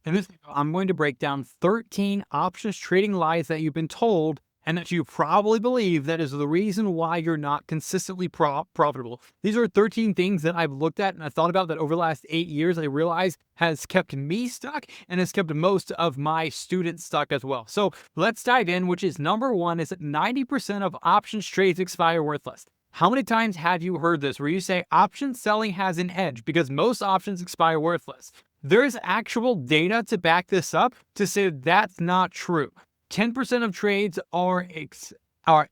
In this video, I'm going to break down 13 options trading lies that you've been told and that you probably believe that is the reason why you're not consistently profitable. These are 13 things that I've looked at and I thought about that over the last 8 years I realized has kept me stuck and has kept most of my students stuck as well. So let's dive in, which is number one is that 90% of options trades expire worthless. How many times have you heard this where you say option selling has an edge because most options expire worthless? There's actual data to back this up to say that's not true. 10% of trades are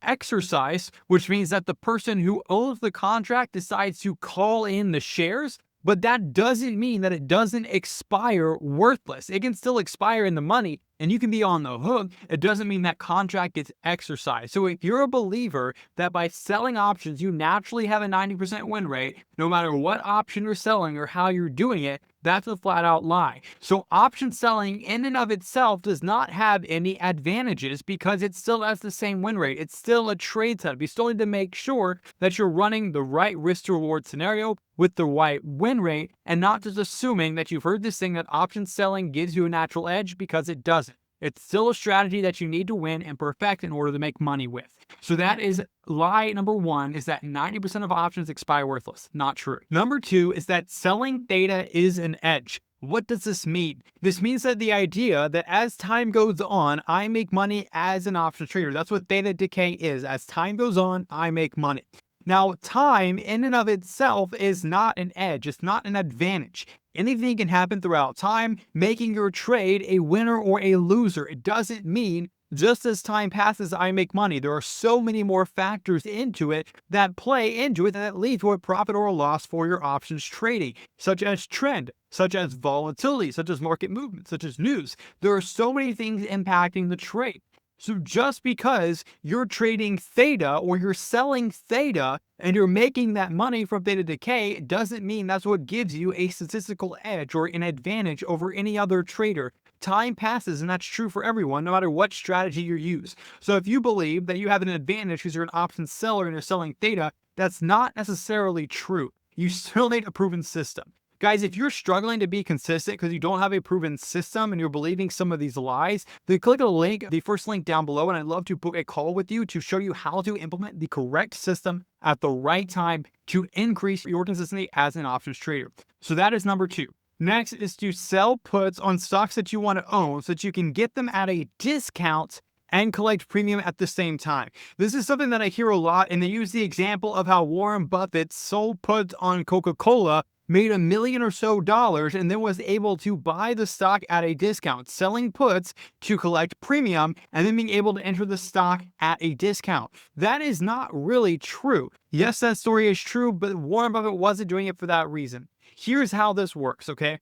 exercised, which means that the person who owns the contract decides to call in the shares, but that doesn't mean that it doesn't expire worthless. It can still expire in the money and you can be on the hook. It doesn't mean that contract gets exercised. So if you're a believer that by selling options, you naturally have a 90% win rate, no matter what option you're selling or how you're doing it, that's a flat out lie. So option selling in and of itself does not have any advantages because it still has the same win rate. It's still a trade setup. You still need to make sure that you're running the right risk to reward scenario with the right win rate and not just assuming that you've heard this thing that option selling gives you a natural edge, because it doesn't. It's still a strategy that you need to win and perfect in order to make money with. So that is lie number one, is that 90% of options expire worthless. Not true. Number two is that selling theta is an edge. What does this mean? This means that the idea that as time goes on, I make money as an options trader. That's what theta decay is. As time goes on, I make money. Now, time in and of itself is not an edge. It's not an advantage. Anything can happen throughout time, making your trade a winner or a loser. It doesn't mean just as time passes, I make money. There are so many more factors into it that play into it that lead to a profit or a loss for your options trading, such as trend, such as volatility, such as market movement, such as news. There are so many things impacting the trade. So just because you're trading theta or you're selling theta and you're making that money from theta decay doesn't mean that's what gives you a statistical edge or an advantage over any other trader. Time passes, and that's true for everyone, no matter what strategy you use. So if you believe that you have an advantage because you're an option seller and you're selling theta, that's not necessarily true. You still need a proven system. Guys, if you're struggling to be consistent because you don't have a proven system and you're believing some of these lies, then click the link, the first link down below, and I'd love to book a call with you to show you how to implement the correct system at the right time to increase your consistency as an options trader. So that is number two. Next is to sell puts on stocks that you want to own so that you can get them at a discount and collect premium at the same time. This is something that I hear a lot, and they use the example of how Warren Buffett sold puts on Coca-Cola, made $1 million or so, and then was able to buy the stock at a discount, selling puts to collect premium and then being able to enter the stock at a discount. That is not really true. Yes, that story is true, but Warren Buffett wasn't doing it for that reason. Here's how this works, okay?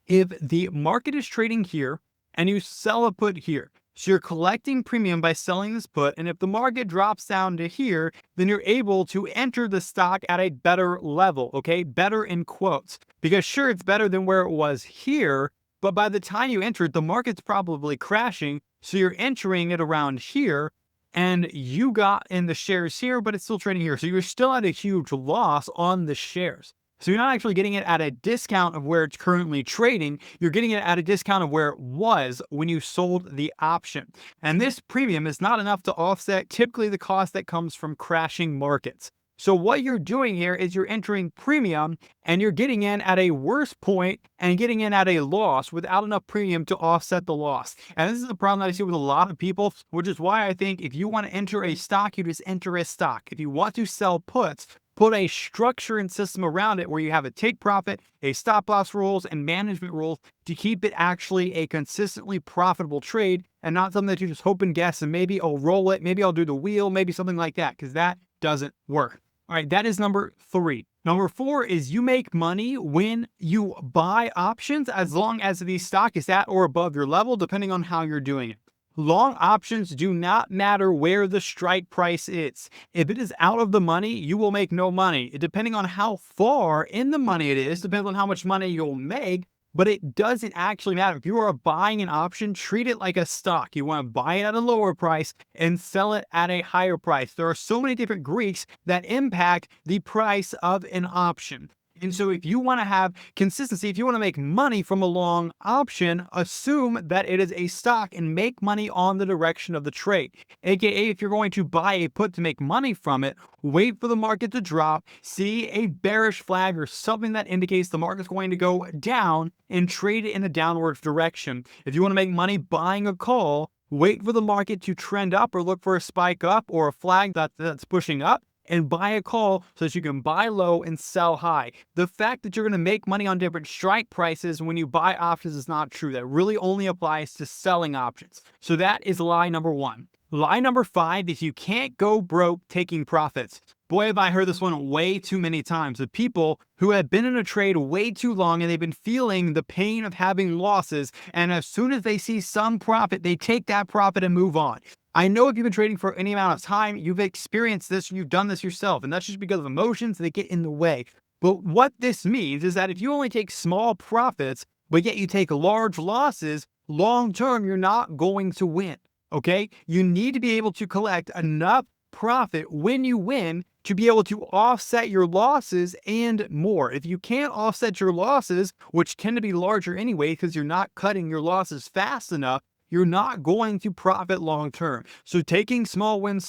If the market is trading here and you sell a put here, so you're collecting premium by selling this put, and if the market drops down to here, then you're able to enter the stock at a better level, okay? Better in quotes. Because sure, it's better than where it was here, but by the time you enter it, the market's probably crashing, so you're entering it around here, and you got in the shares here, but it's still trading here. So you're still at a huge loss on the shares. So you're not actually getting it at a discount of where it's currently trading. You're getting it at a discount of where it was when you sold the option. And this premium is not enough to offset typically the cost that comes from crashing markets. So what you're doing here is you're entering premium and you're getting in at a worse point and getting in at a loss without enough premium to offset the loss. And this is the problem that I see with a lot of people, which is why I think if you want to enter a stock, you just enter a stock. If you want to sell puts, put a structure and system around it where you have a take profit, a stop loss rules, and management rules to keep it actually a consistently profitable trade and not something that you just hope and guess and maybe I'll roll it, maybe I'll do the wheel, maybe something like that, because that doesn't work. All right, that is number three. Number four is you make money when you buy options as long as the stock is at or above your level, depending on how you're doing it. Long options do not matter where the strike price is. If it is out of the money, you will make no money. Depending on how far in the money it is, depends on how much money you'll make, but it doesn't actually matter. If you are buying an option, treat it like a stock. You want to buy it at a lower price and sell it at a higher price. There are so many different Greeks that impact the price of an option. And so if you want to have consistency, if you want to make money from a long option, assume that it is a stock and make money on the direction of the trade. AKA, if you're going to buy a put to make money from it, wait for the market to drop, see a bearish flag or something that indicates the market's going to go down, and trade it in a downward direction. If you want to make money buying a call, wait for the market to trend up or look for a spike up or a flag that's pushing up, and buy a call so that you can buy low and sell high. The fact that you're going to make money on different strike prices when you buy options is not true. That really only applies to selling options. So that is lie number 1. Lie number 5 is you can't go broke taking profits. Boy, have I heard this one way too many times of people who have been in a trade way too long and they've been feeling the pain of having losses. And as soon as they see some profit, they take that profit and move on. I know if you've been trading for any amount of time, you've experienced this, you've done this yourself, and that's just because of emotions that get in the way. But what this means is that if you only take small profits, but yet you take large losses, long term, you're not going to win. Okay? You need to be able to collect enough profit when you win to be able to offset your losses and more. If you can't offset your losses, which tend to be larger anyway, because you're not cutting your losses fast enough, you're not going to profit long term. So taking small win,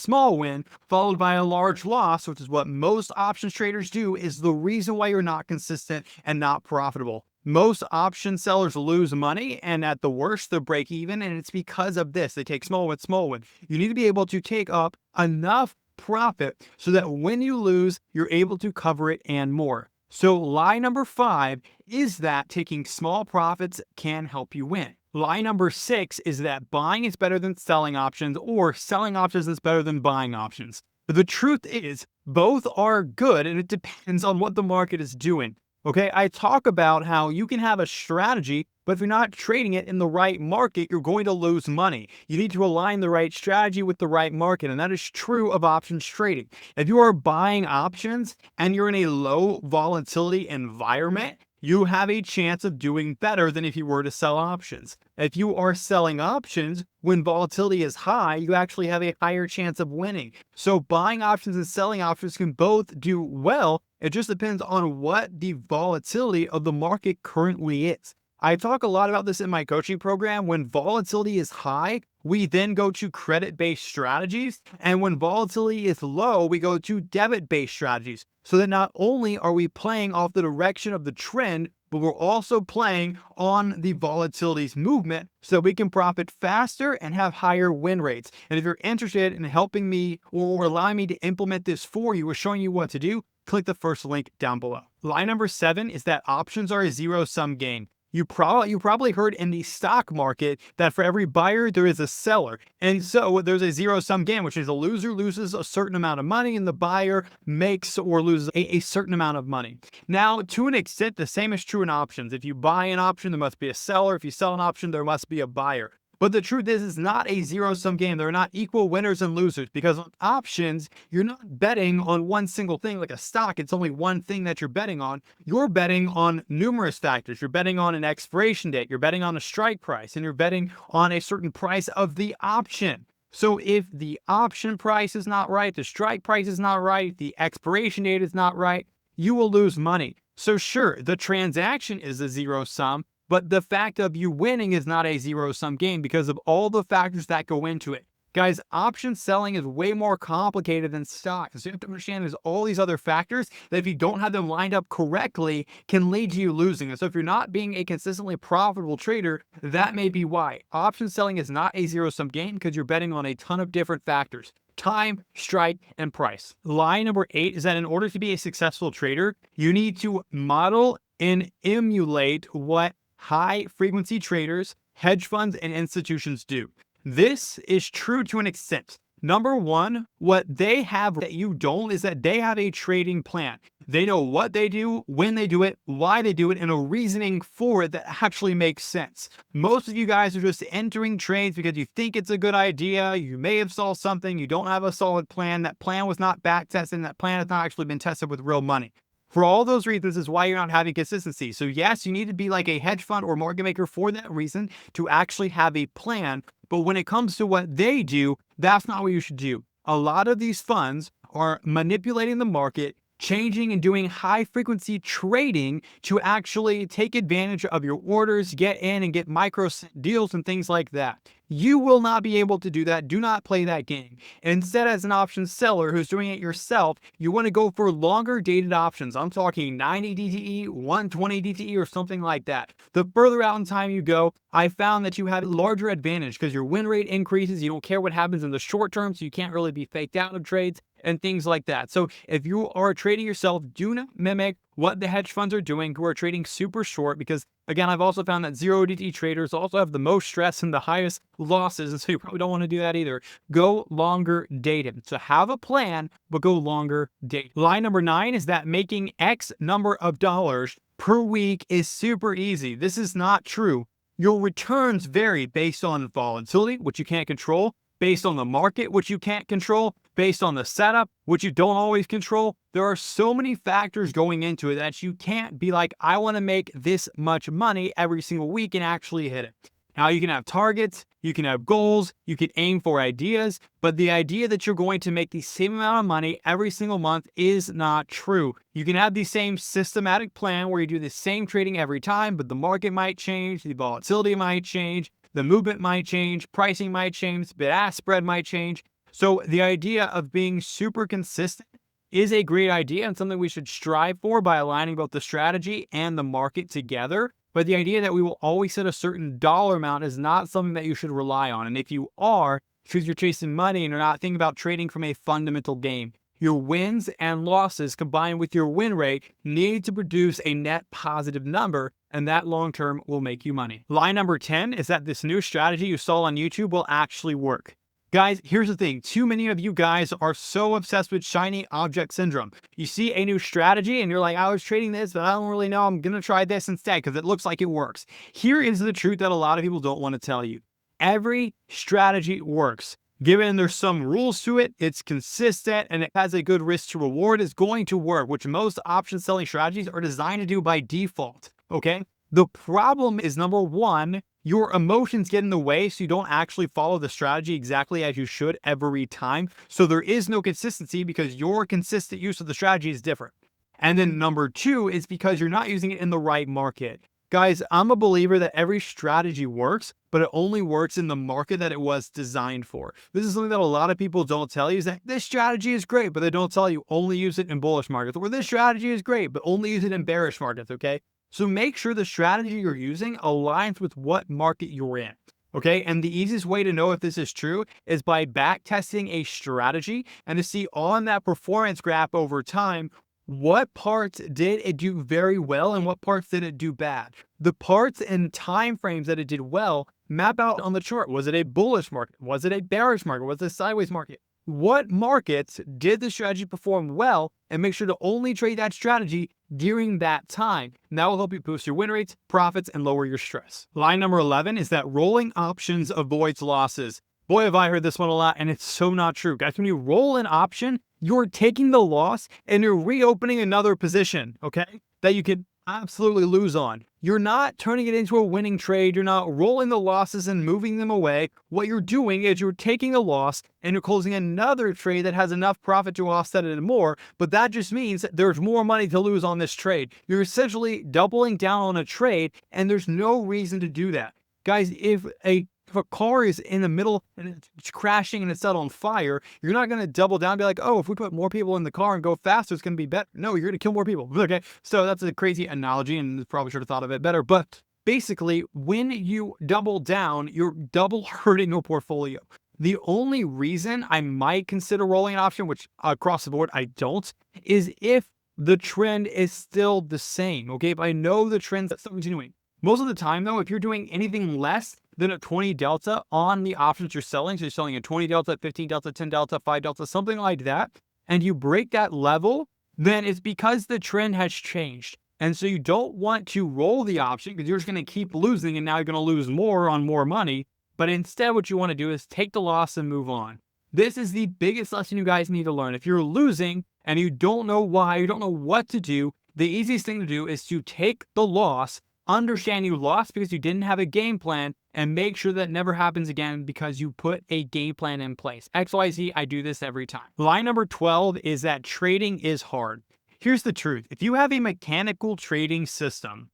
followed by a large loss, which is what most options traders do, is the reason why you're not consistent and not profitable. Most option sellers lose money, and at the worst, they break even, and it's because of this. They take small win. You need to be able to take up enough profit so that when you lose, you're able to cover it and more. So lie number 5 is that taking small profits can help you win. Lie number 6 is that buying is better than selling options, or selling options is better than buying options. But the truth is, both are good, and it depends on what the market is doing. Okay, I talk about how you can have a strategy, but if you're not trading it in the right market, you're going to lose money. You need to align the right strategy with the right market, and that is true of options trading. If you are buying options and you're in a low volatility environment, you have a chance of doing better than if you were to sell options. If you are selling options when volatility is high, you actually have a higher chance of winning. So buying options and selling options can both do well. It just depends on what the volatility of the market currently is. I talk a lot about this in my coaching program. When volatility is high, we then go to credit-based strategies. And when volatility is low, we go to debit-based strategies. So that not only are we playing off the direction of the trend, but we're also playing on the volatility's movement so we can profit faster and have higher win rates. And if you're interested in helping me or allowing me to implement this for you or showing you what to do, click the first link down below. Lie number 7 is that options are a zero-sum game. You probably heard in the stock market that for every buyer, there is a seller. And so there's a zero-sum game, which is the loser loses a certain amount of money and the buyer makes or loses a certain amount of money. Now, to an extent, the same is true in options. If you buy an option, there must be a seller. If you sell an option, there must be a buyer. But the truth is, it's not a zero-sum game. There are not equal winners and losers, because on options, you're not betting on one single thing like a stock. It's only one thing that you're betting on. You're betting on numerous factors. You're betting on an expiration date. You're betting on a strike price, and you're betting on a certain price of the option. So if the option price is not right, the strike price is not right, the expiration date is not right, you will lose money. So sure, the transaction is a zero sum, but the fact of you winning is not a zero-sum game because of all the factors that go into it. Guys, option selling is way more complicated than stocks. So you have to understand there's all these other factors that if you don't have them lined up correctly can lead to you losing. And so if you're not being a consistently profitable trader, that may be why. Option selling is not a zero-sum game because you're betting on a ton of different factors: time, strike, and price. Lie number 8 is that in order to be a successful trader, you need to model and emulate what high frequency traders, hedge funds, and institutions do. This is true to an extent. Number one, what they have that you don't is that they have a trading plan. They know what they do, when they do it, why they do it, and a reasoning for it that actually makes sense. Most of you guys are just entering trades because you think it's a good idea. You may have saw something. You don't have a solid plan. That plan was not back tested. And that plan has not actually been tested with real money. For all those reasons is why you're not having consistency. So yes, you need to be like a hedge fund or market maker for that reason to actually have a plan. But when it comes to what they do, that's not what you should do. A lot of these funds are manipulating the market, changing and doing high frequency trading to actually take advantage of your orders, get in and get micro deals and things like that. You will not be able to do that. Do not play that game. Instead, as an option seller who's doing it yourself, you want to go for longer dated options. I'm talking 90 DTE, 120 DTE, or something like that. The further out in time you go, I found that you have a larger advantage because your win rate increases. You don't care what happens in the short term, so you can't really be faked out of trades and things like that. So if you are trading yourself, do not mimic what the hedge funds are doing who are trading super short, because again, I've also found that zero DTE traders also have the most stress and the highest losses, and so you probably don't want to do that either. Go longer dated. So have a plan, but go longer dated. Line number 9 is that making X number of dollars per week is super easy. This is not true. Your returns vary based on volatility, which you can't control, based on the market, which you can't control, based on the setup, which you don't always control. There are so many factors going into it that you can't be like, I want to make this much money every single week and actually hit it. Now, you can have targets, you can have goals, you can aim for ideas, but the idea that you're going to make the same amount of money every single month is not true. You can have the same systematic plan where you do the same trading every time, but the market might change, the volatility might change, the movement might change, pricing might change, bid-ask spread might change. So the idea of being super consistent is a great idea and something we should strive for by aligning both the strategy and the market together. But the idea that we will always set a certain dollar amount is not something that you should rely on. And if you are, because you're chasing money and you're not thinking about trading from a fundamental game, your wins and losses combined with your win rate need to produce a net positive number, and that long term will make you money. Line number 10 is that this new strategy you saw on YouTube will actually work. Guys, here's the thing. Too many of you guys are so obsessed with shiny object syndrome. You see a new strategy and you're like, I was trading this, but I don't really know. I'm going to try this instead because it looks like it works. Here is the truth that a lot of people don't want to tell you. Every strategy works. Given there's some rules to it, it's consistent, and it has a good risk to reward, is going to work, which most option selling strategies are designed to do by default, okay? The problem is, number one, your emotions get in the way, so you don't actually follow the strategy exactly as you should every time. So there is no consistency because your consistent use of the strategy is different. And then number two is because you're not using it in the right market. Guys, I'm a believer that every strategy works, but it only works in the market that it was designed for. This is something that a lot of people don't tell you, is that this strategy is great, but they don't tell you only use it in bullish markets, or this strategy is great, but only use it in bearish markets, okay? So make sure the strategy you're using aligns with what market you're in, okay? And the easiest way to know if this is true is by back testing a strategy and to see on that performance graph over time, what parts did it do very well and what parts did it do bad? The parts and time frames that it did well map out on the chart. Was it a bullish market? Was it a bearish market? Was it a sideways market? What markets did the strategy perform well, and make sure to only trade that strategy during that time. And that will help you boost your win rates, profits, and lower your stress. Line number 11 is that rolling options avoids losses. Boy, have I heard this one a lot, and it's so not true. Guys, when you roll an option, you're taking the loss and you're reopening another position, okay, that you could absolutely lose on. You're not turning it into a winning trade. You're not rolling the losses and moving them away. What you're doing is you're taking a loss and you're closing another trade that has enough profit to offset it and more, but that just means that there's more money to lose on this trade. You're essentially doubling down on a trade, and there's no reason to do that. Guys, if a car is in the middle and it's crashing and it's set on fire, you're not going to double down and be like, oh, if we put more people in the car and go faster, it's going to be better. No, you're going to kill more people. Okay, so that's a crazy analogy and probably should have thought of it better. But basically, when you double down, you're double hurting your portfolio. The only reason I might consider rolling an option, which across the board I don't, is if the trend is still the same. Okay, if I know the trend's still continuing. Most of the time, though, if you're doing anything less than a 20 delta on the options you're selling, so you're selling a 20 delta, 15 delta, 10 delta, 5 delta, something like that, and you break that level, then it's because the trend has changed. And so you don't want to roll the option because you're just going to keep losing, and now you're going to lose more on more money. But instead, what you want to do is take the loss and move on. This is the biggest lesson you guys need to learn. If you're losing and you don't know why, you don't know what to do, the easiest thing to do is to take the loss, understand you lost because you didn't have a game plan, and make sure that never happens again because you put a game plan in place. XYZ, I do this every time. Line number 12 is that trading is hard. Here's the truth. If you have a mechanical trading system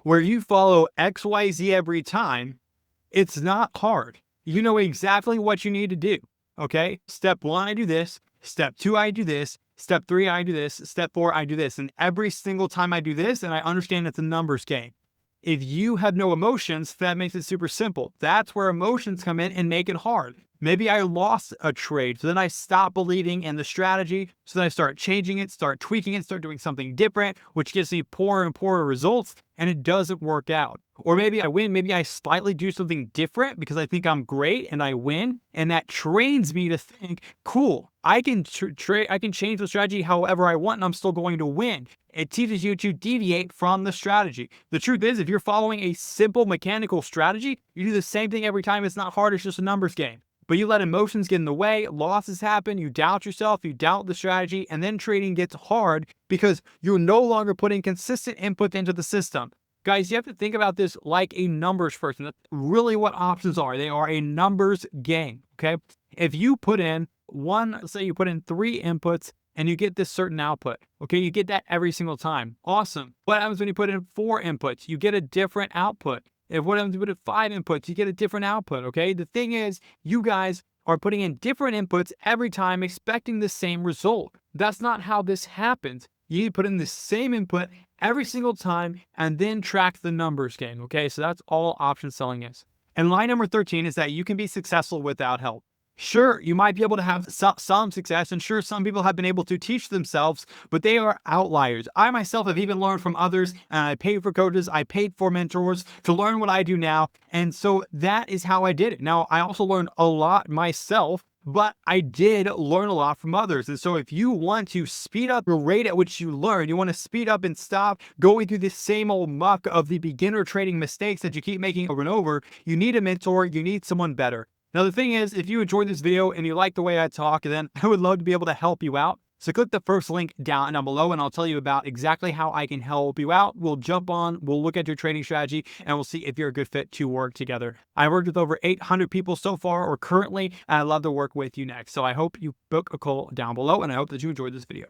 where you follow XYZ every time, it's not hard. You know exactly what you need to do. Okay. Step 1, I do this. Step 2, I do this. Step 3, I do this. Step 4, I do this. And every single time I do this, and I understand it's a numbers game. If you have no emotions, that makes it super simple. That's where emotions come in and make it hard. Maybe I lost a trade, so then I stop believing in the strategy. So then I start changing it, start tweaking it, start doing something different, which gives me poorer and poorer results, and it doesn't work out. Or maybe I win, maybe I slightly do something different because I think I'm great and I win, and that trains me to think, cool, I can I can change the strategy however I want and I'm still going to win. It teaches you to deviate from the strategy. The truth is, if you're following a simple mechanical strategy, you do the same thing every time. It's not hard, it's just a numbers game. But you let emotions get in the way, losses happen, you doubt yourself, you doubt the strategy, and then trading gets hard because you're no longer putting consistent input into the system. Guys, you have to think about this like a numbers person. That's really what options are. They are a numbers game, okay? If you put in let's say you put in 3 inputs and you get this certain output, okay? You get that every single time. Awesome. What happens when you put in 4 inputs? You get a different output. If what happens when you put in 5 inputs, you get a different output, okay? The thing is, you guys are putting in different inputs every time expecting the same result. That's not how this happens. You need to put in the same input every single time and then track the numbers game, okay? So that's all option selling is. And line number 13 is that you can be successful without help. Sure, you might be able to have some success, and sure, some people have been able to teach themselves, but they are outliers. I myself have even learned from others, and I paid for coaches, I paid for mentors to learn what I do now, and so that is how I did it. Now, I also learned a lot myself, but I did learn a lot from others. And so if you want to speed up the rate at which you learn, you want to speed up and stop going through the same old muck of the beginner trading mistakes that you keep making over and over, you need a mentor, you need someone better. Now, the thing is, if you enjoyed this video and you like the way I talk, then I would love to be able to help you out. So click the first link down below and I'll tell you about exactly how I can help you out. We'll jump on, we'll look at your trading strategy, and we'll see if you're a good fit to work together. I worked with over 800 people so far or currently, and I'd love to work with you next. So I hope you book a call down below, and I hope that you enjoyed this video.